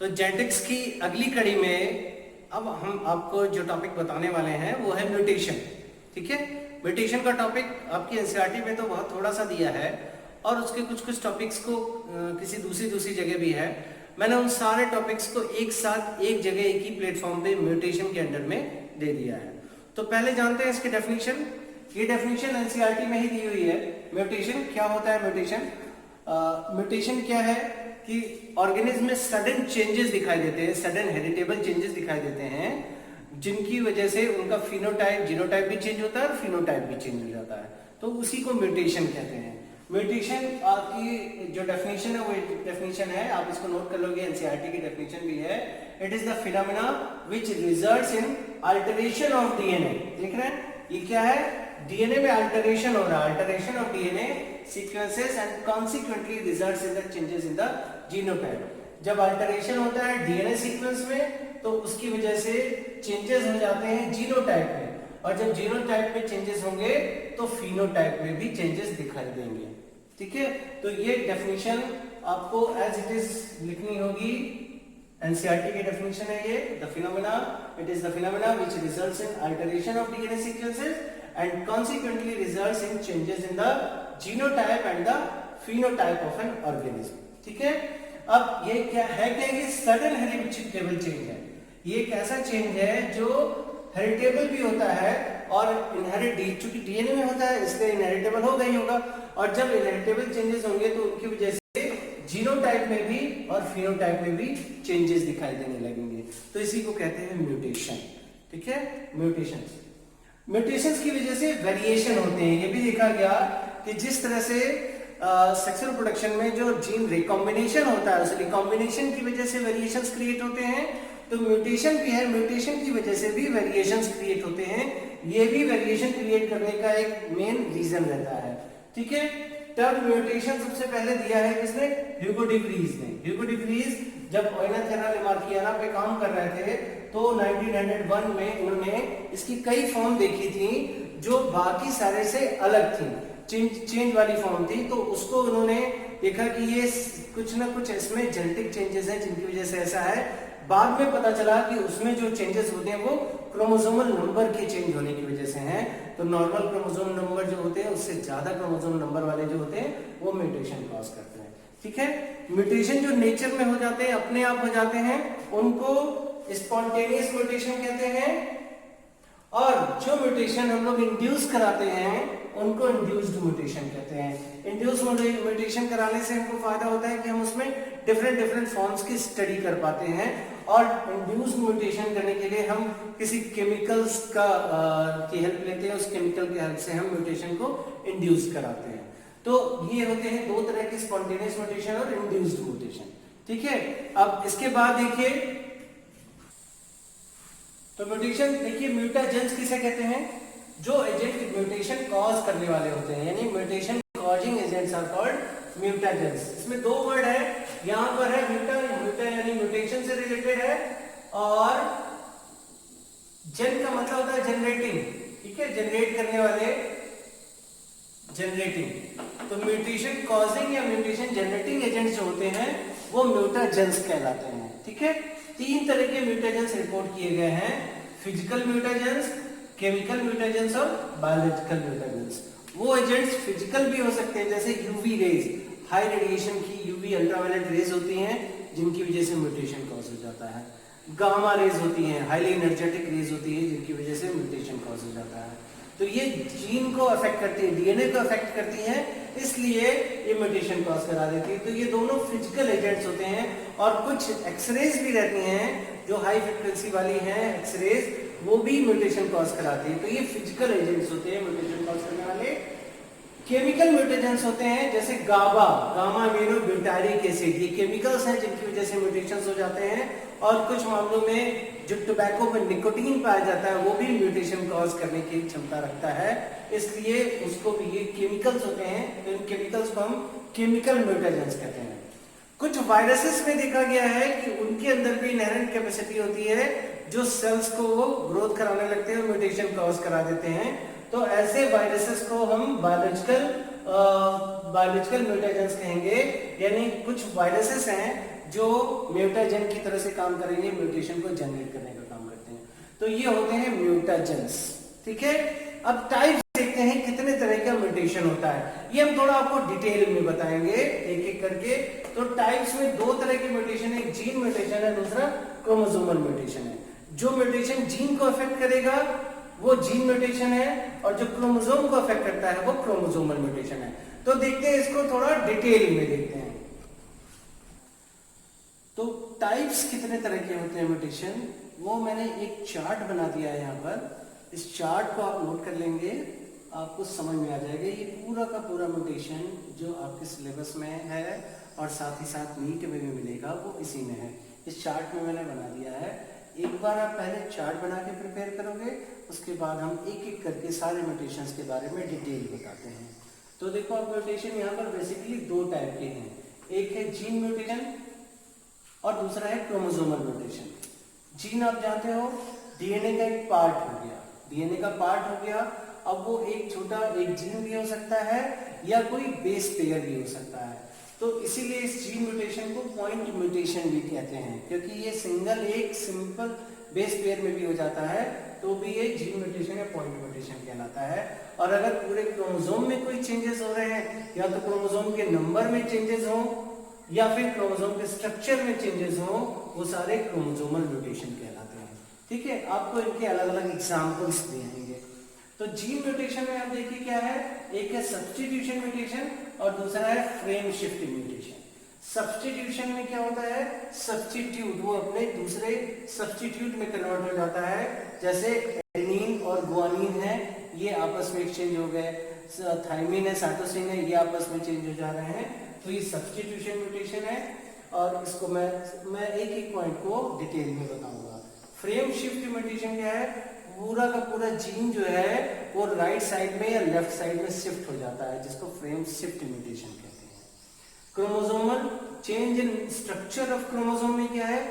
तो जेनेटिक्स की अगली कड़ी में अब हम आपको जो टॉपिक बताने वाले हैं वो है म्यूटेशन। ठीक है, म्यूटेशन का टॉपिक आपकी एनसीईआरटी में तो बहुत थोड़ा सा दिया है और उसके कुछ कुछ टॉपिक्स को किसी दूसरी जगह भी है। मैंने उन सारे टॉपिक्स को एक साथ एक जगह एक ही प्लेटफॉर्म पे म्यूटेशन के अंडर में दे दिया है। तो पहले जानते हैं इसकी डेफिनेशन। ये डेफिनेशन एनसीईआरटी में ही दी हुई है। म्यूटेशन क्या होता है? म्यूटेशन क्या है कि ऑर्गेनिज्म में सडन चेंजेस दिखाई देते हैं, सडन हेरिटेबल चेंजेस दिखाई देते हैं, जिनकी वजह से उनका फिनोटाइप जीनोटाइप भी चेंज होता है और फिनोटाइप भी चेंज हो जाता है। तो उसी को म्यूटेशन कहते हैं। म्यूटेशन की जो डेफिनेशन है वो डेफिनेशन है, आप इसको नोट कर लोगे, एनसीईआरटी की डेफिनेशन भी है। It is the phenomena which results in alteration of DNA. देख रहे हैं ये क्या है? डीएनए में अल्टरेशन हो रहा है, alteration of DNA sequences and consequently results in the changes in the genotype. जब अल्टरेशन होता है डीएनए सीक्वेंस में तो उसकी वजह से चेंजेस हो जाते हैं जीनोटाइप में, और जब जीनोटाइप में चेंजेस होंगे तो फिनोटाइप में भी चेंजेस दिखाई देंगे। ठीक है, तो ये डेफिनेशन आपको एज इट इज लिखनी होगी। एनसीईआरटी की डेफिनेशन है ये, the phenomena, it is the phenomena which results in alteration of DNA sequences and consequently results in changes in the genotype and the phenotype of an organism. ठीक है, अब ये क्या है? क्या ये सडन हेरिटेबल चेंज है। ये एक ऐसा चेंज है जो हेरिटेबल भी होता है और इनहेरिट, चूंकि डीएनए में होता है इसलिए इनहेरिटेबल होगा ही होगा, और जब इनहेरिटेबल चेंजेस होंगे तो उनकी वजह से जीनोटाइप में भी और फिनोटाइप में भी चेंजेस दिखाई देने लगेंगे। तो इसी को कहते हैं म्यूटेशन। ठीक है, म्यूटेशंस की वजह से वेरिएशन होते हैं। ये भी देखा गया कि जिस तरह से सेक्सुअल प्रोडक्शन में जो जीन रिकॉम्बिनेशन होता है, उस रिकॉम्बिनेशन की वजह से वेरिएशंस क्रिएट होते हैं, तो म्यूटेशन भी है, म्यूटेशन की वजह से भी वेरिएशंस क्रिएट होते हैं। ये भी वेरिएशन क्रिएट करने का एक मेन रीजन रहता है। ठीक है, टर्म म्यूटेशन सबसे पहले दिया है किसने? ह्यूगो डी व्रीज ने। ह्यूगो डी व्रीज जब ओएनएथेरा लेमार्कियाना पे काम कर रहे थे तो 1901 में उन्होंने इसकी कई फॉर्म देखी थी जो बाकी सारे से अलग थी, चेंज वाली फॉर्म थी। तो उसको उन्होंने देखा कि ये कुछ ना कुछ इसमें जेनेटिक चेंजेस हैं जिनकी वजह से ऐसा है। बाद में पता चला कि उसमें जो चेंजेस होते हैं वो क्रोमोसोमल नंबर के चेंज होने की वजह से हैं। तो नॉर्मल क्रोमोसोम नंबर जो होते हैं उससे ज्यादा क्रोमोसोम नंबर वाले जो होते हैं वो म्यूटेशन कॉज करते हैं। ठीक है, म्यूटेशन जो नेचर में हो जाते हैं, अपने आप हो जाते हैं, उनको स्पॉन्टेनियस म्यूटेशन कहते हैं, और जो म्यूटेशन हम लोग इंड्यूस कराते हैं उनको इंड्यूस्ड म्यूटेशन कहते हैं। इंड्यूस म्यूटेशन कराने से हमको फायदा होता है कि हम उसमें डिफरेंट फॉर्म्स की स्टडी कर पाते हैं, और इंड्यूस म्यूटेशन करने के लिए हम किसी केमिकल्स की हेल्प लेते हैं, उस केमिकल की हेल्प से हम म्यूटेशन को इंड्यूस कराते हैं। तो ये होते हैं दो तरह के, स्पॉन्टेनियस म्यूटेशन और इंड्यूस्ड म्यूटेशन। ठीक है, अब इसके बाद देखिए, तो म्यूटेशन देखिए, म्यूटाजेंस किसे कहते हैं? जो एजेंट म्यूटेशन कॉज करने वाले होते हैं, यानी mutation causing agents are called mutagens. इसमें दो वर्ड है, यहां पर है म्यूटा यानी म्यूटेशन से रिलेटेड है, और जेन का मतलब होता है जनरेटिंग। ठीक है, जनरेट करने वाले, जनरेटिंग। तो म्यूटेशन कॉजिंग या म्यूटेशन जनरेटिंग एजेंट्स जो होते हैं वो म्यूटाजेंस कहलाते हैं। ठीक है, तीन तरह के म्यूटाजेंस रिपोर्ट किए गए हैं: फिजिकल म्यूटाजेंस, केमिकल म्यूटाजेंस और बायोलॉजिकल म्यूटाजेंस। वो एजेंट्स फिजिकल भी हो सकते हैं, जैसे यूवी रेज, हाई रेडिएशन की यूवी अल्ट्रावायलेट रेज होती हैं जिनकी वजह से म्यूटेशन कॉज हो जाता है। गामा रेज होती हैं, हाईली एनर्जेटिक रेज होती है जिनकी वजह से म्यूटेशन कॉज हो जाता है। तो ये जीन को अफेक्ट करती है, डीएनए को अफेक्ट करती है, इसलिए ये म्यूटेशन कॉज करा देती है। तो ये दोनों फिजिकल एजेंट्स होते हैं, और कुछ एक्सरेज भी रहती हैं जो हाई फ्रिक्वेंसी वाली हैं एक्सरेज, वो भी म्यूटेशन कॉज कराती है। तो ये फिजिकल एजेंट्स होते हैं म्यूटेशन कॉज करने वाले। केमिकल म्यूटेजेंस होते हैं जैसे गामा अमीनो ब्यूटारिक एसिड, ये केमिकल्स हैं जिनकी वजह से म्यूटेशंस हो जाते हैं, और कुछ मामलों में जो टोबैको में निकोटीन पाया जाता है वो भी म्यूटेशन कॉज करने की क्षमता रखता है, इसलिए उसको भी ये केमिकल्स होते हैं। तो इन केमिकल्स को हम केमिकल म्यूटेजेंस कहते हैं। कुछ वायरसेस में देखा गया है कि उनके अंदर भी इनहेरेंट कैपेसिटी होती है जो सेल्स को ग्रोथ कराने लगते हैं और म्यूटेशन कॉज करा देते हैं। तो ऐसे वायरसेस को हम बायोलॉजिकल म्यूटेजेंस कहेंगे, यानी कुछ वायरसेस हैं जो म्यूटाजन की तरह से काम करेंगे, म्यूटेशन को जनरेट करने का काम करते हैं। तो ये होते हैं म्यूटाजेंस। ठीक है, अब टाइप्स देखते हैं कितने तरह का म्यूटेशन होता है, ये हम थोड़ा आपको डिटेल में बताएंगे एक एक करके। तो टाइप्स में दो तरह के म्यूटेशन है, एक जीन म्यूटेशन है, दूसरा क्रोमोसोमल म्यूटेशन है। जो म्यूटेशन जीन को अफेक्ट करेगा वो जीन म्यूटेशन है, और जो क्रोमोसोम को अफेक्ट करता है वो क्रोमोसोमल म्यूटेशन है। तो देखते हैं इसको थोड़ा डिटेल में देखते हैं। तो टाइप्स कितने तरह के होते हैं म्यूटेशन, वो मैंने एक चार्ट बना दिया है यहाँ पर। इस चार्ट को आप नोट कर लेंगे, आपको समझ में आ जाएगा। ये पूरा का पूरा म्यूटेशन जो आपके सिलेबस में है और साथ ही साथ नीट में भी मिलेगा वो इसी में है। इस चार्ट में मैंने बना दिया है। एक बार आप पहले चार्ट बना के प्रिपेयर करोगे, उसके बाद हम एक एक करके सारे म्यूटेशंस के बारे में डिटेल बताते हैं। तो देखो आप म्यूटेशन यहाँ पर बेसिकली दो टाइप के हैं, एक है जीन म्यूटेशन और दूसरा है क्रोमोसोमल म्यूटेशन। जीन आप जानते हो डीएनए का एक पार्ट हो गया, डीएनए का पार्ट हो गया। अब वो एक छोटा एक जीन भी हो सकता है या कोई बेस पेयर भी हो सकता है। तो इसीलिए इस जीन म्यूटेशन को पॉइंट म्यूटेशन भी कहते हैं, क्योंकि ये सिंगल एक सिंपल बेस पेयर में भी हो जाता है तो भी ये जीन म्यूटेशन या पॉइंट म्यूटेशन कहलाता है। और अगर पूरे क्रोमोसोम में कोई चेंजेस हो रहे हैं, या तो क्रोमोसोम के नंबर में चेंजेस हो या फिर क्रोमोसोम के स्ट्रक्चर में चेंजेस हो, वो सारे क्रोमोसोमल म्यूटेशन कहलाते हैं। ठीक है, आपको इनके अलग अलग एग्जाम्पल्स दिखाएंगे। तो जीन म्यूटेशन में आप देखिए क्या है, एक है सब्स्टिट्यूशन म्यूटेशन और दूसरा है फ्रेम शिफ्ट म्यूटेशन। सब्स्टिट्यूशन में क्या होता है, सब्स्टिट्यूट वो अपने दूसरे सब्स्टिट्यूट में कन्वर्ट हो जाता है। जैसे एडेनिन और गुआनिन है, ये आपस में एक्सचेंज हो गए, थाइमिन है, साइटोसिन है, ये आपस में चेंज हो जा रहे हैं। तो ये सब्स्टिट्यूशन म्यूटेशन है, और इसको मैं एक एक पॉइंट को डिटेल में बताऊंगा। फ्रेम शिफ्ट म्यूटेशन क्या है, पूरा का पूरा जीन जो है वो राइट साइड में या लेफ्ट साइड में शिफ्ट हो जाता है, जिसको फ्रेम शिफ्ट म्यूटेशन कहते हैं। Chromosomal change in structure of chromosome में क्या है,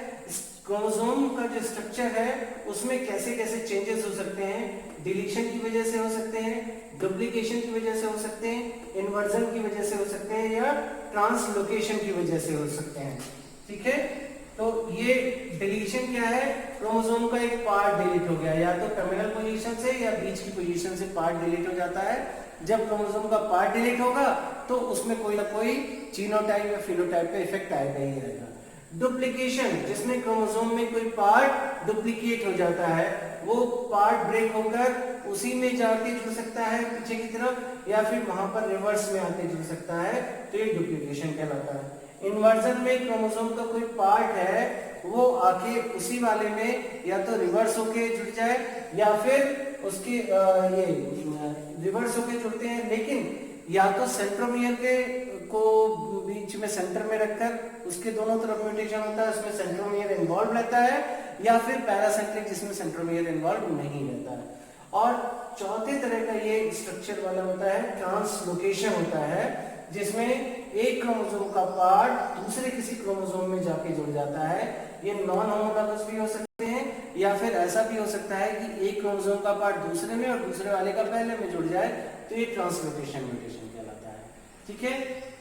क्रोमोसोम का जो स्ट्रक्चर है उसमें कैसे कैसे चेंजेस हो सकते हैं। डिलीशन की वजह से हो सकते हैं, डुप्लीकेशन की वजह से हो सकते हैं, इन्वर्जन की वजह से हो सकते हैं, या ट्रांसलोकेशन की वजह से हो सकते हैं। ठीक है, तो ये डिलीशन क्या है, क्रोमोसोम का एक पार्ट डिलीट हो गया, या तो टर्मिनल पोजीशन से या बीच की पोजीशन से पार्ट डिलीट हो जाता है। जब क्रोमोसोम का पार्ट डिलीट होगा तो उसमें कोई ना कोई जीनोटाइप या फिनोटाइप का इफेक्ट आएगा ही आएगा। डुप्लीकेशन, जिसमें क्रोमोसोम में कोई पार्ट डुप्लीकेट हो जाता है, वो पार्ट ब्रेक होकर उसी में जाके जुड़ सकता है पीछे की तरफ, या फिर वहां पर रिवर्स में आके जुड़ सकता है, तो ये डुप्लीकेशन कहलाता है। इन्वर्जन में क्रोमोसोम का कोई पार्ट है वो आके उसी वाले में या तो रिवर्स होके जुड़ जाए या फिर उसके ये रिवर्स होके जुड़ते हैं, लेकिन या तो सेंट्रोमियर के को बीच में सेंटर में रखकर उसके दोनों तरफ म्यूटेशन होता है, उसमें सेंट्रोमियर इन्वॉल्व रहता है, या फिर पैरासेंट्रिक जिसमें सेंट्रोमियर इन्वॉल्व नहीं रहता है। और चौथे तरह का ये स्ट्रक्चर वाला होता है ट्रांसलोकेशन होता है, जिसमें एक क्रोमोसोम का पार्ट दूसरे किसी क्रोमोसोम में जाके जुड़ जाता है। ये नॉन होमोलॉगस भी हो सकते हैं, या फिर ऐसा भी हो सकता है कि एक क्रोमोसोम का पार्ट दूसरे में और दूसरे वाले का पहले में जुड़ जाए, तो ये ट्रांसलोकेशन म्यूटेशन कहलाता है। ठीक है,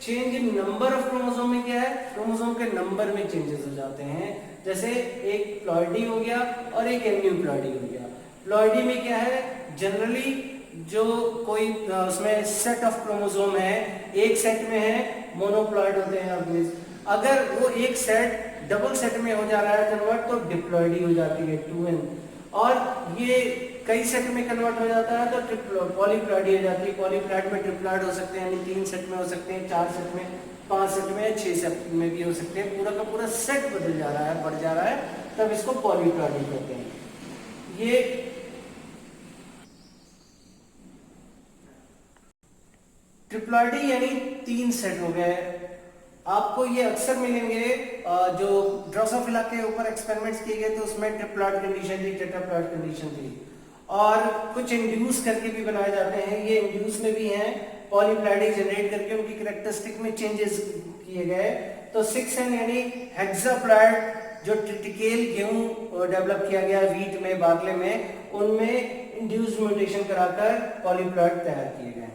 change in number of chromosome में क्या है, क्रोमोसोम के नंबर में चेंजेस हो जाते हैं। जैसे एक प्लॉइडी हो गया और एक एन्यूप्लॉइडी हो गया। प्लॉइडी में क्या है, जनरली जो कोई उसमें सेट ऑफ क्रोमोसोम है, एक सेट में है मोनोप्लॉइड होते हैं ऑर्गेनिज्म, अगर वो एक सेट डबल सेट में हो जा रहा है कन्वर्ट, तो डिप्लॉइडी हो जाती है 2n, और ये कई सेट में कन्वर्ट हो जाता है तो पॉलीप्लॉइडी हो जाती है। पॉलीप्लॉइड में ट्रिप्लॉइड हो सकते हैं, यानी 3 सेट में हो सकते हैं, 4 सेट में, 5 सेट में, 6 सेट में भी हो सकते हैं। पूरा का पूरा सेट बदल जा रहा है, बढ़ जा रहा है, तब इसको पॉलीप्लॉइडी कहते हैं। ये ट्रिप्लॉइडी यानी 3 सेट हो गए। आपको ये अक्सर मिलेंगे, जो ड्रोसोफिला के ऊपर एक्सपेरिमेंट्स किए गए तो उसमें ट्रिप्लॉइड कंडीशन थी, टेट्राप्लॉइड कंडीशन थी, और कुछ इंड्यूस करके भी बनाए जाते हैं। ये इंड्यूस में भी हैं, पॉलीप्लॉइडी जनरेट करके उनकी कैरेक्टरिस्टिक में चेंजेस किए गए। तो 6n यानी हेक्साप्लॉइड, जो ट्रिटिकेल गेहूं डेवलप किया गया वीट में, बार्ले में, उनमें इंड्यूस म्यूटेशन कराकर पॉलीप्लॉइड तैयार किए गए हैं।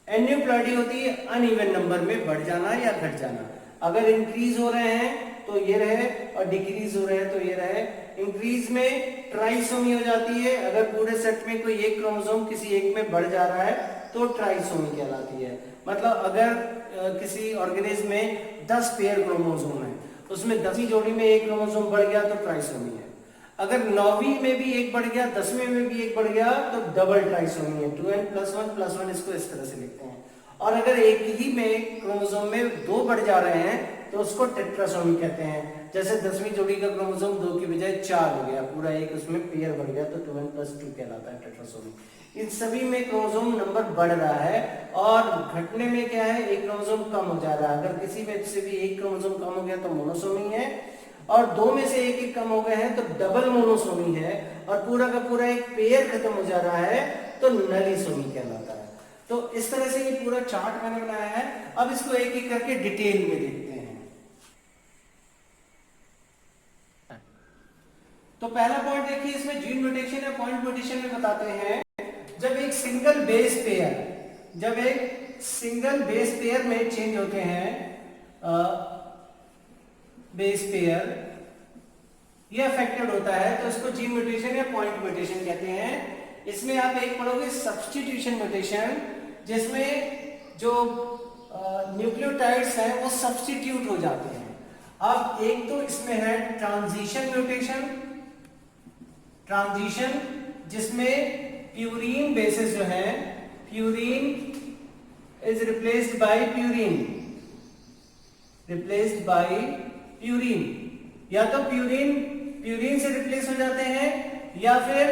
एन्यूप्लॉइडी होती है अनइवन नंबर में बढ़ जाना या घट जाना। अगर इंक्रीज हो रहे हैं तो ये रहे, और डिक्रीज हो रहे हैं तो ये रहे। इंक्रीज में ट्राइसोमी हो जाती है, अगर पूरे सेट में कोई एक क्रोमोसोम किसी एक में बढ़ जा रहा है तो ट्राइसोमी कहलाती है। मतलब अगर किसी ऑर्गेनिज्म में 10 पेयर क्रोमोसोम है, उसमें 10वीं जोड़ी में एक क्रोमोसोम बढ़ गया तो ट्राइसोमी है। अगर 9वीं में भी एक बढ़ गया, 10वीं में भी एक बढ़ गया तो डबल ट्राइसोमी है। 2n+1+1 इसको इस तरह से लिखते हैं। और अगर एक ही में क्रोमोसोम में 2 बढ़ जा रहे हैं तो उसको टेट्रासोमी कहते हैं। जैसे 10वीं जोड़ी का क्रोमोसोम 2 की बजाय 4 हो गया, पूरा एक उसमें पेयर बढ़ गया तो 2n+2 कहलाता है टेट्रासोमी। इन सभी में क्रोमोसोम नंबर बढ़ रहा है, और घटने में क्या है, एक क्रोमोसोम कम हो जा रहा है। अगर किसी में से भी एक क्रोमोसोम कम हो गया तो मोनोसोमी है, और 2 में से एक एक कम हो गए हैं तो डबल मोनोसोमी है, और पूरा का पूरा एक पेयर खत्म हो जा रहा है तो नलीसोमी कहलाता है। तो इस तरह से ये पूरा चार्ट मैंने बनाया है। अब इसको एक एक करके डिटेल में देखते हैं। तो पहला पॉइंट देखिए, इसमें जीन म्यूटेशन या पॉइंट म्यूटेशन में बताते हैं जब एक सिंगल बेस पेयर में चेंज होते हैं, बेस पेयर ये अफेक्टेड होता है तो इसको जीन म्यूटेशन या पॉइंट म्यूटेशन कहते हैं। इसमें आप एक पढ़ोगे सब्स्टिट्यूशन म्यूटेशन, जिसमें जो न्यूक्लियोटाइड्स हैं वो सब्स्टिट्यूट हो जाते हैं। अब एक तो इसमें है ट्रांजिशन म्यूटेशन, जिसमें प्यूरीन बेसिस जो है, purine is replaced bye purine, या तो प्यूरीन से रिप्लेस हो जाते हैं, या फिर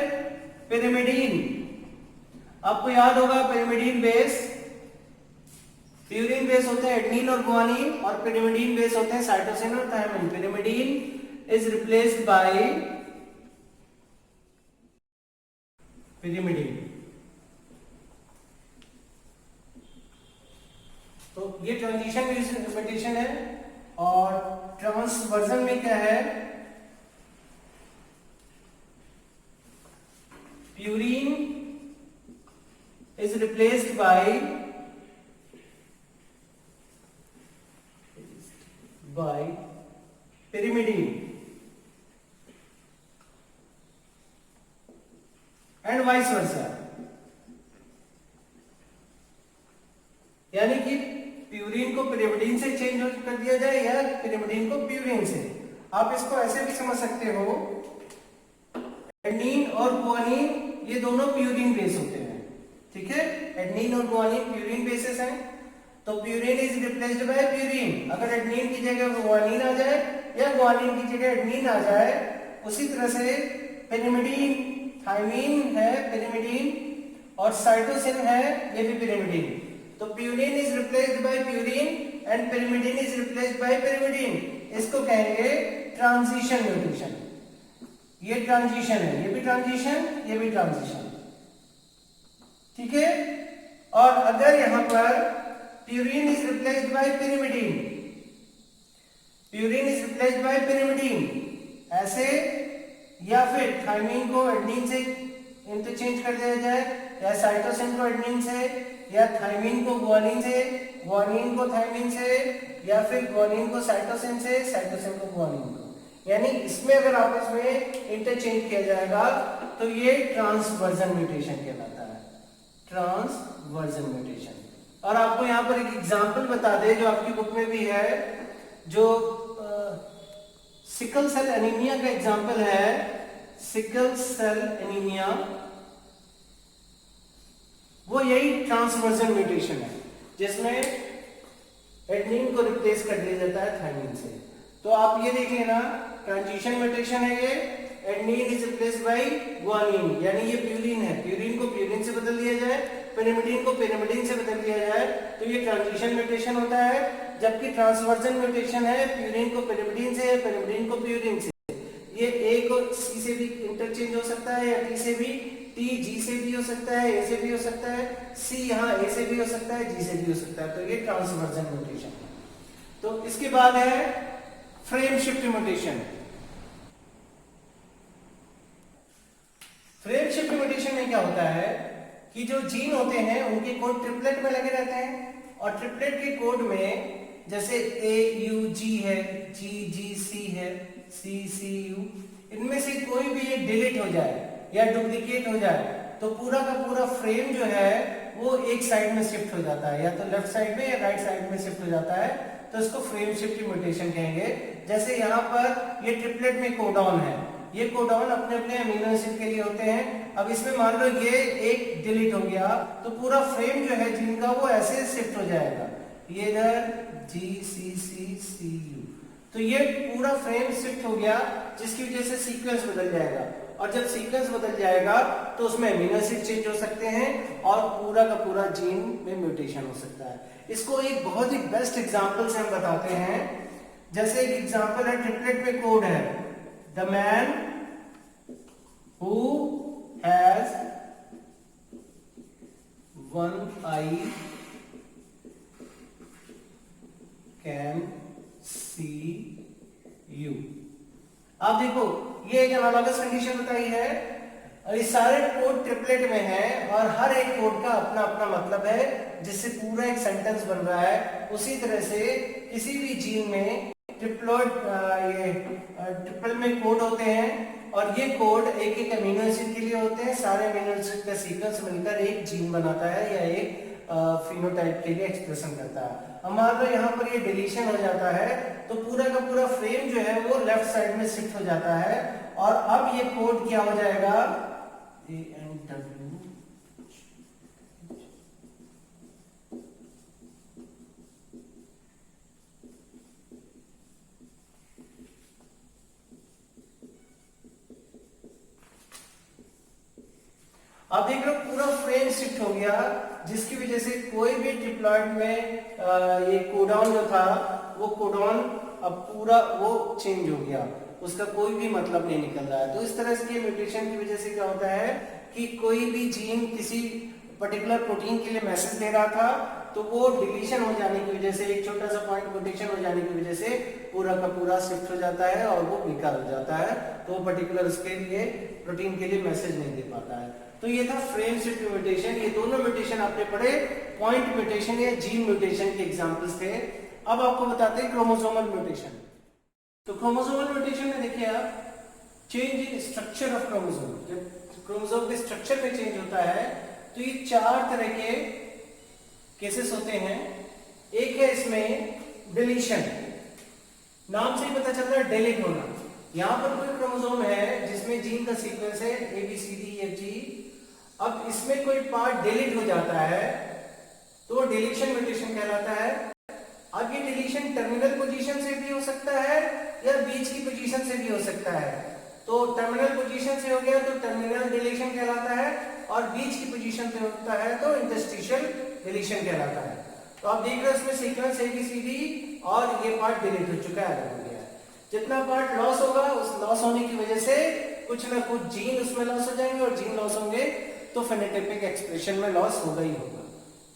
पिरिमिडीन। आपको याद होगा पिरिमिडीन बेस, प्यूरीन बेस होते हैं एडेनिन और गुआनिन, और पिरिमिडीन बेस होते हैं साइटोसिन और thymine. Pyrimidine is replaced by pyrimidine. तो ये ट्रांजिशन म्यूटेशन है। और ट्रांसवर्जन में क्या है, purine is replaced by pyrimidine, and vice versa. यानी कि प्यूरीन को पिरिमिडीन से चेंज कर दिया जाए या पिरिमिडीन को प्यूरीन से। आप इसको ऐसे भी समझ सकते हो, एडेनिन और गुआनिन ये दोनों प्यूरीन बेस होते हैं, ठीक है। एडेनिन और गुआनिन प्यूरीन बेसिस हैं, तो purine is replaced bye purine. अगर एडेनिन की जगह गुआनिन आ जाए या गुआनिन की जगह एडेनिन आ जाए, उसी तरह से पिरिमिडीन, थायमीन है पिरिमिडीन, और साइटोसिन है ये भी पिरिमिडीन। तो purine is replaced bye purine and pyrimidine is replaced by pyrimidine. इसको कहेंगे ट्रांजिशन म्यूटेशन। ये ट्रांजिशन है, ये भी ट्रांजिशन, ये भी ट्रांजिशन, ठीक है। और अगर यहां पर purine is replaced by pyrimidine ऐसे, या फिर थायमीन को एडेनिन से इंटरचेंज कर दिया जाए, या साइटोसिन को एडेनिन से, या थायमीन को गुआनिन से, गुआनिन को थायमीन से, या फिर गुआनिन को साइटोसिन से, साइटोसिन को गुआनिन को। यानी इसमें अगर आपस में इंटरचेंज किया जाएगा तो ये ट्रांसवर्जन म्यूटेशन कहलाता है, ट्रांसवर्जन म्यूटेशन। और आपको यहाँ पर एक एग्जांपल बता दे जो आपकी बुक में भी है, जो सिकल सेल एनीमिया का एग्जांपल है। सिकल सेल एनीमिया वो यही ट्रांसवर्जन म्यूटेशन है, जिसमें एडेनिन को रिप्लेस कर दिया जाता है थायमीन से। तो आप ये देख लेना, ट्रांजिशन म्यूटेशन है ये, adenine is replaced bye guanine, यानी ये प्यूरीन है, प्यूरीन को प्यूरीन से बदल दिया जाए, पिरिमिडीन को पिरिमिडीन से बदल दिया जाए, तो ये ट्रांजिशन म्यूटेशन होता है। जबकि ट्रांसवर्जन म्यूटेशन है, प्यूरीन को पिरिमिडीन से, पिरिमिडीन को प्यूरीन से। ये ए को सी से भी इंटरचेंज हो सकता है, या टी से भी, टी जी से भी हो सकता है, ए से भी हो सकता है, सी यहाँ ए से भी हो सकता है, जी से भी हो सकता है। तो ये ट्रांसवर्जन म्यूटेशन है। तो इसके बाद है frame shift mutation. Frame shift mutation में क्या होता है कि जो जीन होते हैं उनके कोड ट्रिपलेट में लगे रहते हैं, और ट्रिपलेट के कोड में जैसे AUG है, GGC है, CCU, इनमें से कोई भी एक डिलीट हो जाए या डुप्लीकेट हो जाए तो पूरा का पूरा फ्रेम जो है वो एक साइड में शिफ्ट हो जाता है, या तो लेफ्ट साइड में या राइट साइड में शिफ्ट हो जाता है, तो इसको फ्रेम शिफ्ट म्यूटेशन कहेंगे। जैसे यहाँ पर ये ट्रिपलेट में कोडॉन है, ये कोडॉन अपने अपने अमीनो एसिड के लिए होते हैं। अब इसमें मान लो ये एक डिलीट हो गया तो पूरा फ्रेम जो है जीन का वो ऐसे शिफ्ट हो जाएगा, ये इधर GCCCU, तो ये पूरा फ्रेम शिफ्ट हो गया जिसकी वजह से सीक्वेंस बदल जाएगा, और जब सीक्वेंस बदल जाएगा तो उसमें अमीनो एसिड चेंज हो सकते हैं और पूरा का पूरा जीन में म्यूटेशन हो सकता है। इसको एक बहुत ही बेस्ट एग्जांपल से हम बताते हैं। जैसे एक एग्जांपल है, ट्रिपलेट में कोड है, the man who has one I can see you. आप देखो ये एक एनालॉगस कंडीशन बताई है, और ये सारे कोड ट्रिपलेट में है और हर एक कोड का अपना अपना मतलब है जिससे पूरा एक सेंटेंस बन रहा है। उसी तरह से किसी भी जीन में ट्रिपल में कोड होते हैं और ये कोड एक एक अमीनो एसिड के लिए होते हैं। सारे अमीनो एसिड का सीक्वेंस मिलकर एक जीन बनाता है या एक फिनोटाइप के लिए एक्सप्रेशन करता है। अब मान लो यहाँ पर ये डिलीशन हो जाता है तो पूरा का पूरा फ्रेम जो है वो लेफ्ट साइड में शिफ्ट हो जाता है, और अब ये कोड क्या हो जाएगा, ANW। आप देख रहे हो पूरा फ्रेम शिफ्ट हो गया, जिसकी वजह से कोई भी ट्रिप्लॉइड में ये कोडॉन जो था वो कोडॉन अब पूरा वो चेंज हो गया, उसका कोई भी मतलब नहीं निकल रहा है। तो इस तरह से म्यूटेशन की वजह से क्या होता है कि कोई भी जीन किसी पर्टिकुलर प्रोटीन के लिए मैसेज दे रहा था तो वो डिलीशन हो जाने की वजह से, एक छोटा सा पॉइंट म्यूटेशन हो जाने की वजह से पूरा का पूरा शिफ्ट हो जाता है और वो बेकार हो जाता है, तो वो पर्टिकुलर उसके लिए प्रोटीन के लिए मैसेज नहीं दे पाता है। तो ये था फ्रेम शिफ्ट म्यूटेशन। ये दोनों म्यूटेशन आपने पढ़े, पॉइंट म्यूटेशन या जीन म्यूटेशन के एग्जांपल्स थे। अब आपको बताते हैं क्रोमोसोमल म्यूटेशन। तो क्रोमोसोमल म्यूटेशन में देखिए आप, change in structure of chromosome. जब क्रोमोसोम के स्ट्रक्चर में चेंज होता है तो ये चार तरह के केसेस होते हैं। एक है इसमें डिलीशन, नाम से ही पता चल रहा है डिलीट होना। यहां पर कोई क्रोमोसोम है जिसमें जीन का सीक्वेंस है ABCDEFG, अब इसमें कोई पार्ट डिलीट हो जाता है तो डिलीशन म्यूटेशन कहलाता है। अब ये डिलीशन टर्मिनल पोजीशन से भी हो सकता है या बीच की पोजीशन से भी हो सकता है। तो टर्मिनल पोजीशन से हो गया तो टर्मिनल डिलीशन कहलाता है, और बीच की पोजीशन से होता है तो इंटरस्टिशियल डिलीशन कहलाता है। तो आप देख रहे हो इसमें सीक्वेंस ABCD और ये पार्ट डिलीट हो चुका है, अलग हो गया। जितना पार्ट लॉस होगा उस लॉस होने की वजह से कुछ ना कुछ जीन उसमें लॉस हो जाएंगे, और जीन लॉस होंगे तो फेनोटाइपिक एक्सप्रेशन में लॉस होगा ही होगा।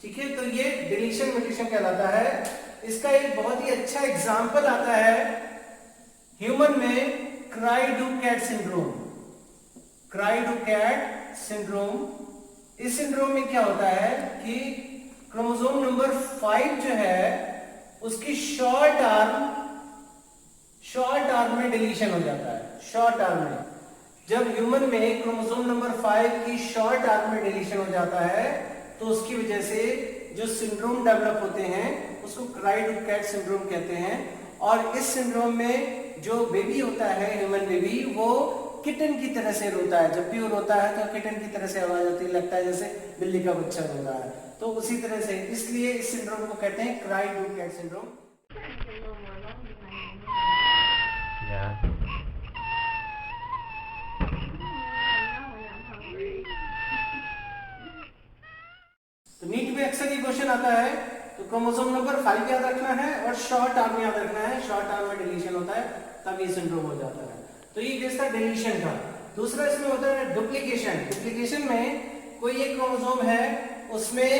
ठीक है, तो ये डिलीशन म्यूटेशन कहलाता है। इसका एक बहुत ही अच्छा एग्जांपल आता है ह्यूमन में, क्राइडू-कैट सिंड्रोम। क्राइडू-कैट सिंड्रोम, इस सिंड्रोम में क्या होता है कि क्रोमोसोम नंबर 5 जो है उसकी शॉर्ट आर्म में डिलीशन हो जाता है। शॉर्ट आर्म में, जब ह्यूमन में क्रोमोसोम नंबर 5 की शॉर्ट आर्म में डिलीशन हो जाता है तो उसकी वजह से जो सिंड्रोम डेवलप होते हैं उसको क्राइडू-कैट सिंड्रोम कहते हैं। और इस सिंड्रोम में जो बेबी होता है, ह्यूमन बेबी, वो किटन की तरह से रोता है। जब भी वो रोता है तो किटन की तरह से आवाज होती है, लगता है जैसे बिल्ली का बच्चा रो रहा है। तो उसी तरह से, इसलिए इस सिंड्रोम को कहते हैं क्राइडू-कैट सिंड्रोम। तो नीट में अक्सर ये क्वेश्चन आता है, तो क्रोमोसोम नंबर 5 याद रखना है और शॉर्ट आर्म याद रखना है। शॉर्ट आर्म में डिलीशन होता है तब ये सिंड्रोम हो जाता है। तो ये केस था डिलीशन का। दूसरा इसमें होता है डुप्लीकेशन। डुप्लीकेशन में कोई एक क्रोमोसोम है, उसमें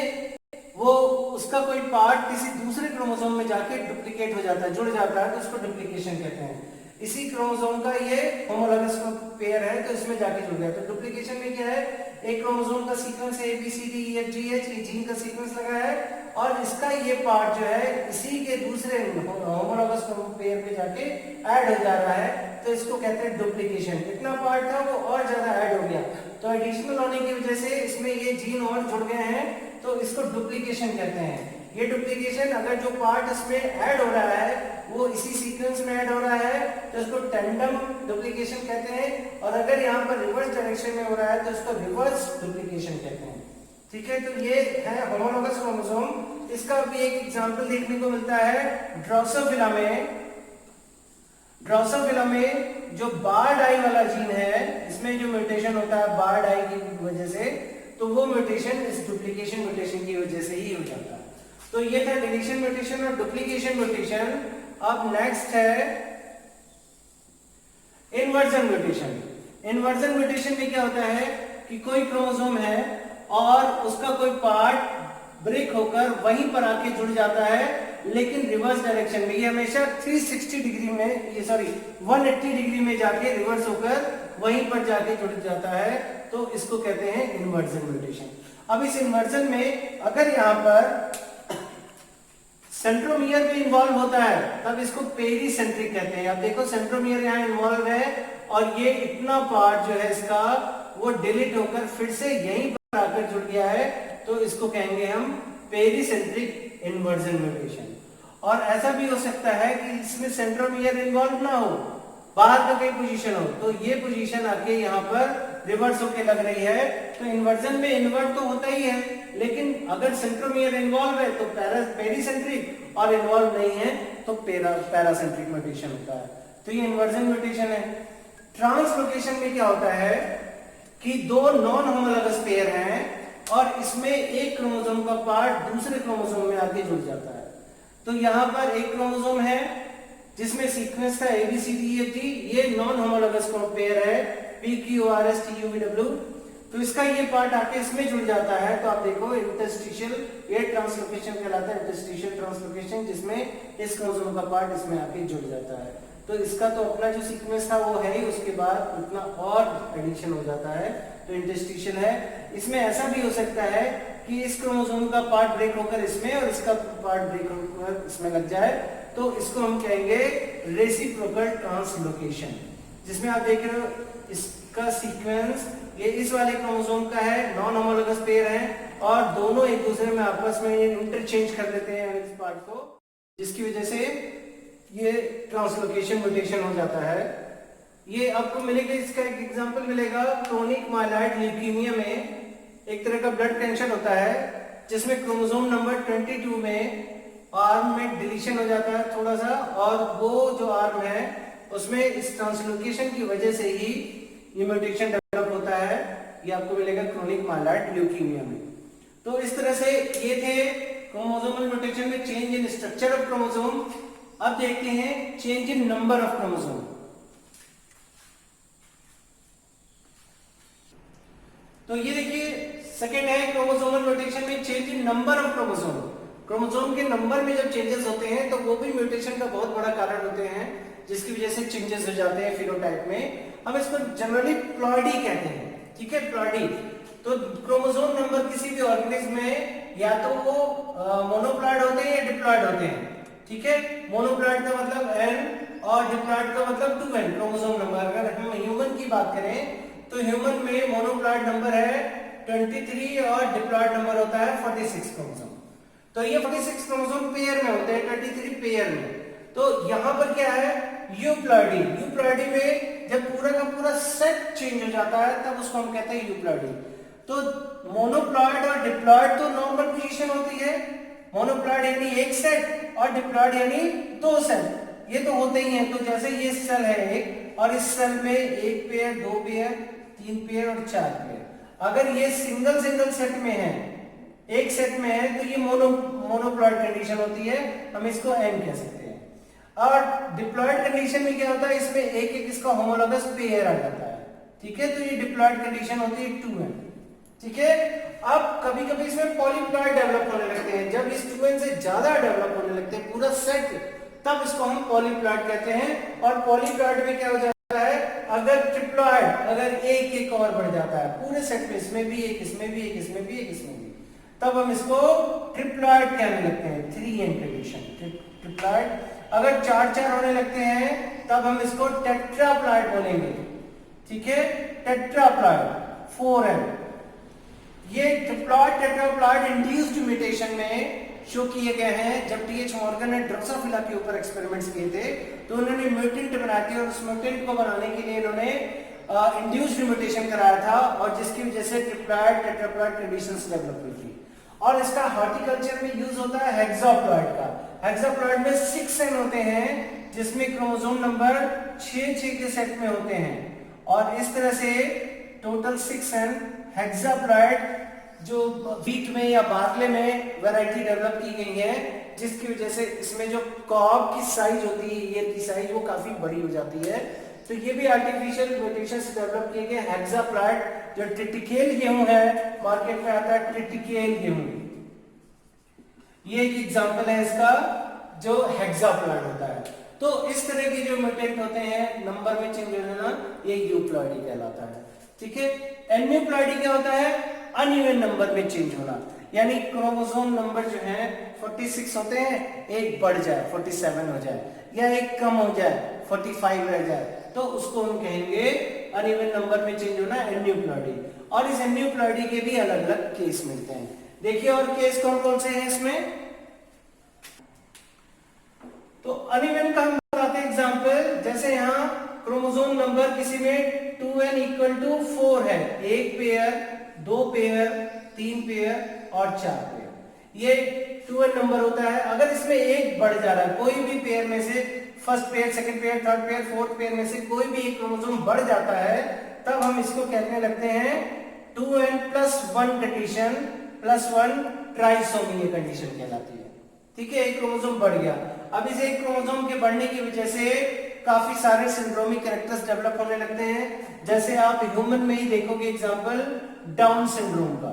वो उसका कोई पार्ट किसी दूसरे क्रोमोसोम में जाके डुप्लीकेट हो जाता है, जुड़ जाता है, तो उसको डुप्लीकेशन कहते हैं। इसी क्रोमोसोम का ये होमोलॉगस पेयर है तो इसमें जाके जुड़ गया। तो डुप्लीकेशन में क्या है, एक क्रोमोसोम का सीक्वेंस है ABCDEFGH, ये जीन का सीक्वेंस लगा है, और इसका ये पार्ट जो है इसी के दूसरे होमोलॉगस पेयर पे जाके ऐड हो जा रहा है, तो इसको कहते हैं डुप्लीकेशन। इतना पार्ट था वो और ज्यादा ऐड हो गया, तो एडिशनल होने की वजह से इसमें ये जीन और जुड़ गए हैं, तो इसको डुप्लीकेशन कहते हैं। ये डुप्लीकेशन, अगर जो पार्ट इसमें ऐड हो रहा है वो इसी सीक्वेंस में ऐड हो रहा है तो इसको टेंडम डुप्लीकेशन कहते हैं, और अगर यहाँ पर रिवर्स डायरेक्शन में हो रहा है तो इसको रिवर्स डुप्लीकेशन कहते हैं। ठीक है, तो ये है होमोलॉगस क्रोमोसोम। इसका भी एक एग्जांपल देखने को मिलता है ड्रोसोफिला में। ड्रोसोफिला में जो बार डाई वाला जीन है, इसमें जो म्यूटेशन होता है बार डाई की वजह से, तो वो म्यूटेशन इस डुप्लीकेशन म्यूटेशन की वजह से ही हो जाता है। तो ये था डिलीशन म्यूटेशन और डुप्लीकेशन म्यूटेशन। अब नेक्स्ट है इन्वर्जन म्यूटेशन। इन्वर्जन म्यूटेशन में क्या होता है कि कोई क्रोमोसोम है और उसका कोई पार्ट ब्रेक होकर वहीं पर आके जुड़ जाता है, लेकिन रिवर्स डायरेक्शन में। ये हमेशा 360 डिग्री में, ये सॉरी 180 डिग्री में जाके रिवर्स होकर वहीं पर जाके जुड़ जाता है, तो इसको कहते हैं इन्वर्जन म्यूटेशन। अब इस इन्वर्जन में अगर यहाँ पर सेंट्रोमियर भी इन्वॉल्व होता है तब इसको पेरीसेंट्रिक कहते हैं। अब देखो सेंट्रोमियर यहाँ इन्वॉल्व है और ये इतना पार्ट जो है इसका वो डिलीट होकर फिर से यहीं पर आकर जुड़ गया है, तो इसको कहेंगे हम पेरीसेंट्रिक इन्वर्जन म्यूटेशन। और ऐसा भी हो सकता है कि इसमें सेंट्रोमियर इन्वॉल्व ना हो, बाहर का कोई पोजीशन हो, तो ये पोजीशन आके यहाँ पर रिवर्स होके लग रही है, तो इन्वर्जन में इन्वर्ट तो होता ही है, लेकिन अगर सेंट्रोमियर इन्वॉल्व है तो पेरीसेंट्रिक, और इन्वॉल्व नहीं है तो पैरासेंट्रिक म्यूटेशन होता है। तो ये इन्वर्जन म्यूटेशन है। ट्रांसलोकेशन में क्या होता है कि दो नॉन होमोलॉगस पेयर हैं और इसमें एक क्रोमोसोम का पार्ट दूसरे क्रोमोसोम में आके जुड़ जाता है। तो यहाँ पर एक क्रोमोसोम है जिसमें सीक्वेंस था ABCDEFG, ये नॉन होमोलॉगस पेयर है PQRSTUVW, तो इसका ये पार्ट आके इसमें जुड़ जाता है। तो आप देखो इंटरस्टिशियल, ये ट्रांसलोकेशन कहलाता है, इंटरस्टिशियल ट्रांसलोकेशन, जिसमें इस क्रोमोसोम का पार्ट इसमें आके जुड़ जाता है। तो इसका तो अपना जो सीक्वेंस था वो है ही, उसके बाद उतना और एडिशन हो जाता है, तो इंटरस्टिशियल है। इसमें ऐसा भी हो सकता है कि इस क्रोमोसोम का पार्ट ब्रेक होकर इसमें और इसका पार्ट ब्रेक होकर इसमें लग जाए, तो इसको हम कहेंगे रेसिप्रोकल ट्रांसलोकेशन, जिसमें आप देख रहे हो इसका सीक्वेंस ये इस वाले क्रोमोसोम का है, नॉन होमोलॉगस पेयर है और दोनों एक दूसरे में आपस में इंटरचेंज कर देते हैं इस पार्ट को, जिसकी वजह से ये ट्रांसलोकेशन म्यूटेशन हो जाता है। ये आपको मिलेगा, इसका एक एग्जांपल मिलेगा क्रोनिक माइलॉइड ल्यूकीमिया में। एक तरह का ब्लड कैंसर होता है जिसमें क्रोमोसोम नंबर 22 में आर्म में डिलीशन हो जाता है थोड़ा सा, और वो जो आर्म है उसमें इस ट्रांसलोकेशन की वजह से ही ये म्यूटेशन डेवलप होता है। ये आपको मिलेगा क्रोनिक माइलॉइड ल्यूकीमिया में। तो इस तरह से ये थे क्रोमोसोमल म्यूटेशन में change in structure of chromosome. अब देखते हैं change in number of chromosome. तो ये देखिए सेकेंड है क्रोमोसोमल म्यूटेशन में change in number of chromosome. Chromosome के नंबर में जब चेंजेस होते हैं तो वो भी म्यूटेशन का बहुत बड़ा कारण होते हैं, जिसकी वजह से चेंजेस हो जाते हैं फिनोटाइप में। हम इसको जनरली प्लॉइडी कहते हैं, ठीक है, प्लॉइडी। तो क्रोमोसोम नंबर किसी भी ऑर्गेनिज्म में या तो वो मोनोप्लॉइड होते हैं या डिप्लॉइड होते हैं, ठीक है। मोनोप्लॉइड का मतलब n और डिप्लॉइड का मतलब 2n क्रोमोसोम नंबर। अगर हम ह्यूमन की बात करें तो ह्यूमन में मोनोप्लॉइड नंबर है 23 और डिप्लॉइड नंबर होता है 46 क्रोमोसोम। तो ये 46 क्रोमोसोम पेयर में होते हैं, 23 पेयर में। तो यहाँ पर क्या है, यूप्लॉइडी। यूप्लॉइडी में जब पूरा का पूरा सेट चेंज हो जाता है तब उसको हम कहते हैं यूप्लॉइडी। तो मोनोप्लॉइड और डिप्लॉइड तो नॉर्मल पोजीशन होती है। मोनोप्लॉइड यानी एक सेट और डिप्लॉइड यानी दो सेट, ये तो होते ही हैं। तो जैसे ये सेल है एक, और इस सेल में एक पेयर, दो पेयर, तीन पेयर और चार पेयर। अगर ये सिंगल सेट में है, एक सेट में है, तो ये मोनोप्लॉइड कंडीशन होती है, हम इसको एन कह सकते हैं। और डिप्लॉइड कंडीशन में क्या होता है, इसमें एक इसका होमोलॉगस पेयर आ जाता है, ठीक है। तो ये डिप्लॉइड कंडीशन होती है 2n, ठीक है। अब कभी कभी इसमें पॉलीप्लॉइड डेवलप होने लगते हैं। जब इस 2n से ज्यादा डेवलप होने लगते हैं पूरा सेट, तब इसको हम पॉलीप्लॉइड कहते हैं। और पॉलीप्लॉइड में क्या हो जाता है, अगर ट्रिप्लॉइड, अगर एक और बढ़ जाता है पूरे सेट में, इसमें भी एक, इसमें भी एक, इसमें भी एक, इसमें भी, तब हम इसको ट्रिप्लॉइड कहने लगते हैं, 3n कंडीशन ट्रिप्लॉइड। अगर 4 होने लगते हैं तब हम इसको टेट्राप्लॉइड बोलेंगे, ठीक है, टेट्राप्लॉइड 4n। ये ट्रिप्लॉइड टेट्राप्लॉइड इंड्यूस्ड म्यूटेशन में शो किए गए हैं। जब टीएच मॉर्गन ने ड्रोसोफिला के ऊपर एक्सपेरिमेंट्स किए थे तो उन्होंने म्यूटेंट बनाए थे और उस म्यूटेंट को बनाने के लिए इन्होंने इंड्यूस्ड म्यूटेशन कराया था और जिसकी वजह से ट्रिप्लॉइड टेट्राप्लॉइड कंडीशंस डेवलप हुई थी। और इसका हॉर्टिकल्चर में यूज होता है हेक्साप्लॉइड का। हेक्साप्लॉइड में 6n होते हैं जिसमें क्रोमोसोम नंबर 6 के सेट में होते हैं और इस तरह से टोटल 6n हेक्साप्लॉइड जो व्हीट में या बार्ले में वैरायटी डेवलप की गई है, जिसकी वजह से इसमें जो कॉब की साइज होती है, ईयर की साइज, वो काफी बड़ी हो जाती है। तो ये भी आर्टिफिशियल म्यूटेशंस डेवलप किए गए हेक्साप्लॉइड। जो ट्रिटिकेल गेहूं है मार्केट में आता है, ट्रिटिकेल गेहूं, ये एक एग्जांपल है इसका जो हेक्साप्लॉइड होता है। तो इस तरह के जो म्यूटेंट होते हैं नंबर में चेंज हो जाना, ये यूप्लॉइडी कहलाता है, ठीक है। एन्यूप्लॉइडी क्या होता है? अनइवन नंबर में चेंज होना, यानी क्रोमोसोम नंबर जो है 46 होते हैं, एक बढ़ जाए 47 हो जाए या एक कम हो जाए 45 रह जाए, तो उसको हम कहेंगे अनइवन नंबर में चेंज होना, एन्यूप्लॉइडी। और इस एन्यूप्लॉइडी के भी अलग अलग केस मिलते हैं। देखिए और केस कौन कौन से हैं इसमें। तो अनइवन का हम बताते हैं एग्जांपल, जैसे यहाँ क्रोमोसोम नंबर किसी में 2n इक्वल टू 4 है, 1 पेयर, 2 पेयर, 3 पेयर और 4 पेयर, ये 2n नंबर होता है। अगर इसमें एक बढ़ जा रहा है, कोई भी पेयर में से, first pair, second pair, third pair, fourth pair में से कोई भी एक क्रोमोसोम बढ़ जाता है, तब हम इसको कहने लगते हैं 2n plus 1 condition, plus 1 trisomy ये कंडीशन कहलाती है, ठीक है। एक क्रोमोसोम बढ़ गया। अब इस एक क्रोमोसोम के बढ़ने की वजह से काफी सारे सिंड्रोमिक कैरेक्टर्स डेवलप होने लगते हैं। जैसे आप ह्यूमन में ही देखोगे एग्जांपल डाउन सिंड्रोम का।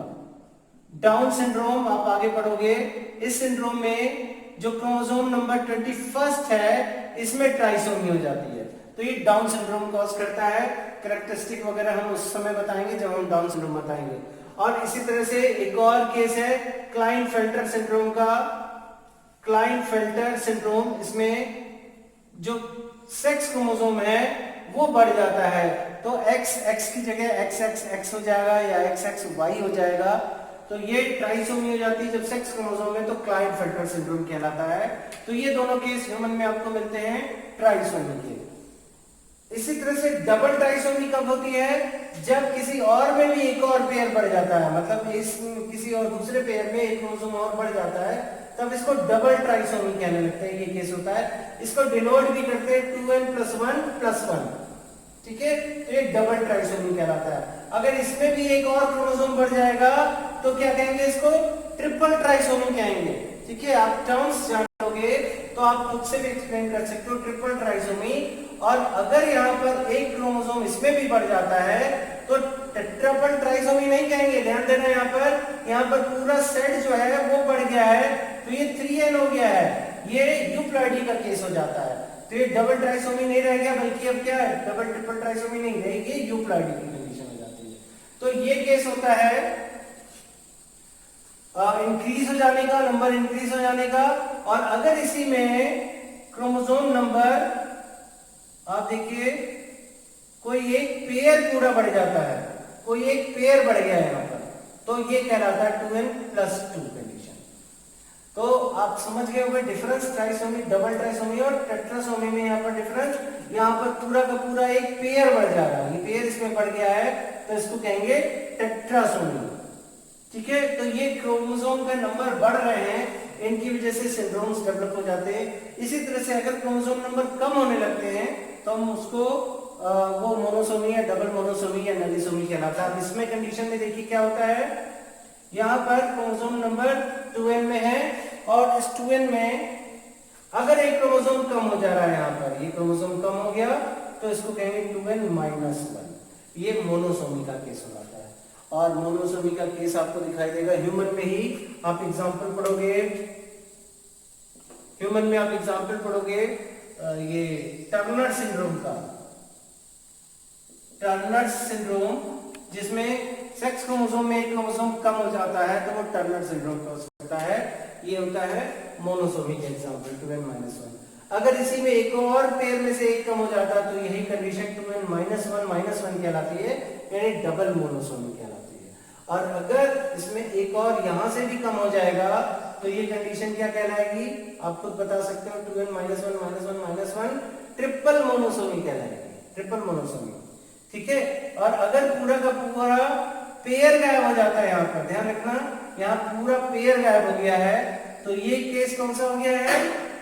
डाउन सिंड्रोम आप आगे पढ़ोगे, इस सिंड्रोम में जो क्रोमोसोम नंबर 21 है इसमें ट्राइसोमी हो जाती है, तो ये डाउन सिंड्रोम कॉज करता है। कैरेक्टरिस्टिक वगैरह हम उस समय बताएंगे जब हम डाउन सिंड्रोम बताएंगे। और इसी तरह से एक और केस है क्लाइनफेल्टर सिंड्रोम का। क्लाइनफेल्टर सिंड्रोम, इसमें जो सेक्स क्रोमोसोम है वो बढ़ जाता है, तो x की जगह XX हो जाएगा या XXY हो जाएगा, तो ये ट्राइसोमी हो जाती है जब सेक्स क्रोमोसोम है, तो क्लाइनफेल्टर सिंड्रोम कहलाता है। तो ये दोनों केस ह्यूमन में आपको मिलते हैं ट्राइसोमी के। इसी तरह से डबल ट्राइसोमी कब होती है? जब किसी और में भी एक और पेयर बढ़ जाता है, मतलब इस किसी और दूसरे पेयर में एक क्रोमोसोम और बढ़ जाता है, तब इसको डबल ट्राइसोमी कहने लगते हैं। ये केस होता है, इसको डिनोट भी करते हैं 2n प्लस 1 प्लस 1, ठीक है। तो ये डबल ट्राइसोमी कहलाता है। अगर इसमें भी एक और क्रोमोसोम बढ़ जाएगा तो क्या कहेंगे? इसको ट्रिपल ट्राइसोमी कहेंगे, ठीक है। आप टर्म्स जानोगे तो आप खुद से भी एक्सप्लेन कर सकते हो ट्रिपल ट्राइसोमी। और अगर यहाँ पर एक क्रोमोसोम इसमें भी बढ़ जाता है तो ट्रिपल ट्राइसोमी नहीं कहेंगे, ध्यान देना। यहाँ पर पूरा सेट जो है वो बढ़ गया है, तो ये 3n हो गया है, ये यूप्लॉइडी का केस हो जाता है। तो ये डबल ट्राइसोमी नहीं रह गया, बल्कि अब क्या है, डबल ट्रिपल ट्राइसोमी नहीं रहेगी, यूप्लॉइडी की कंडीशन हो जाती है। तो ये केस होता है इंक्रीज हो जाने का, नंबर इंक्रीज हो जाने का। और अगर इसी में क्रोमोसोम नंबर आप देखिए कोई एक पेयर पूरा बढ़ जाता है, कोई एक पेयर बढ़ गया है यहाँ पर, तो ये कहलाता है 2n प्लस 2 कंडीशन। तो आप समझ गए होंगे डिफरेंस ट्राइसोमी, डबल ट्राइसोमी और टेट्रासोमी में यहाँ पर डिफरेंस। यहाँ पर पूरा का पूरा एक पेयर बढ़ जा रहा है, ये पेयर इसमें बढ़ गया है, तो इसको कहेंगे टेट्रासोमी, ठीक है। तो ये क्रोमोसोम का नंबर बढ़ रहे हैं, इनकी वजह से सिंड्रोम्स डेवलप हो जाते हैं। इसी तरह से अगर क्रोमोसोम नंबर कम होने लगते हैं तो हम उसको वो मोनोसोमी या डबल मोनोसोमी या नलीसोमी कहलाता है। इसमें कंडीशन में देखिए क्या होता है, यहाँ पर क्रोमोसोम नंबर 2n में है और इस 2n में अगर एक क्रोमोसोम कम हो जा रहा है, यहाँ पर ये क्रोमोसोम कम हो गया, तो इसको कहेंगे 2n माइनस 1, ये मोनोसोमी का केस हो जाता है। और मोनोसोमी का केस आपको दिखाई देगा ह्यूमन में ही। आप एग्जांपल पढ़ोगे, ह्यूमन में आप एग्जांपल पढ़ोगे ये टर्नर सिंड्रोम का। टर्नर सिंड्रोम जिसमें सेक्स क्रोमोसोम में एक क्रोमोसोम कम हो जाता है, तो वो टर्नर सिंड्रोम का होता है, ये होता है मोनोसोमिक एग्जाम्पल 2n-1। अगर इसी में एक और पेयर में से एक कम हो जाता तो यही कंडीशन 2n-1 कहलाती है, यानी डबल मोनोसोमिक कहलाती है। और अगर इसमें एक और यहां से भी कम हो जाएगा तो ये कंडीशन क्या कहलाएगी, आप खुद बता सकते हो, 2n-1 ट्रिपल मोनोसोमिक कहलाएगी, ट्रिपल मोनोसोमिक। ठीक है, और अगर पूरा का पूरा पेयर गायब हो जाता है, यहाँ पर ध्यान रखना, यहाँ पूरा पेयर गायब हो गया है, तो ये केस कौन सा हो गया है,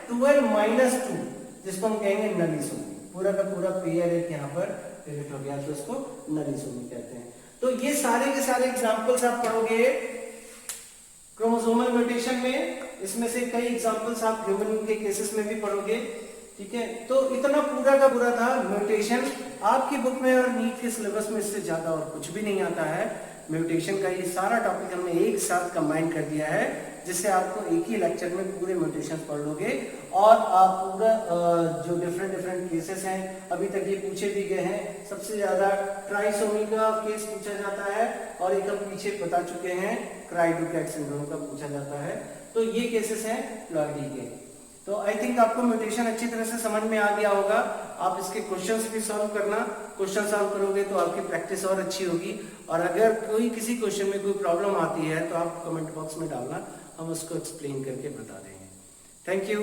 2n-2, जिसको हम कहेंगे नलिसोमी। पूरा का पूरा पेयर एक यहाँ पर डिलीट हो गया तो इसको नलिसोमी कहते हैं। तो ये सारे के सारे एग्जांपल्स आप पढ़ोगे क्रोमोसोमल म्यूटेशन में, इसमें से कई एग्जांपल्स आप ह्यूमन के केसेस में भी पढ़ोगे। ठीक है, तो इतना पूरा का पूरा था म्यूटेशन। आपकी बुक में और नीट के सिलेबस में इससे ज्यादा और कुछ भी नहीं आता है। म्यूटेशन का ये सारा टॉपिक हमने एक साथ कंबाइन कर दिया है, जिससे आपको एक ही लेक्चर में पूरे म्यूटेशन पढ़ लोगे और आप पूरा जो डिफरेंट केसेस हैं अभी तक ये पूछे भी गए हैं। सबसे ज्यादा ट्राइसोमी का केस पूछा जाता है और एक हम पीछे बता चुके हैं क्राइडोकैट सिंड्रोम का पूछा जाता है। तो ये केसेस हैं लॉयडी के। तो आई थिंक आपको म्यूटेशन अच्छी तरह से समझ में आ गया होगा। आप इसके क्वेश्चंस भी सॉल्व करना, क्वेश्चन सॉल्व करोगे तो आपकी प्रैक्टिस और अच्छी होगी। और अगर कोई किसी क्वेश्चन में कोई प्रॉब्लम आती है तो आप कमेंट बॉक्स में डालना, हम उसको एक्सप्लेन करके बता देंगे। Thank you.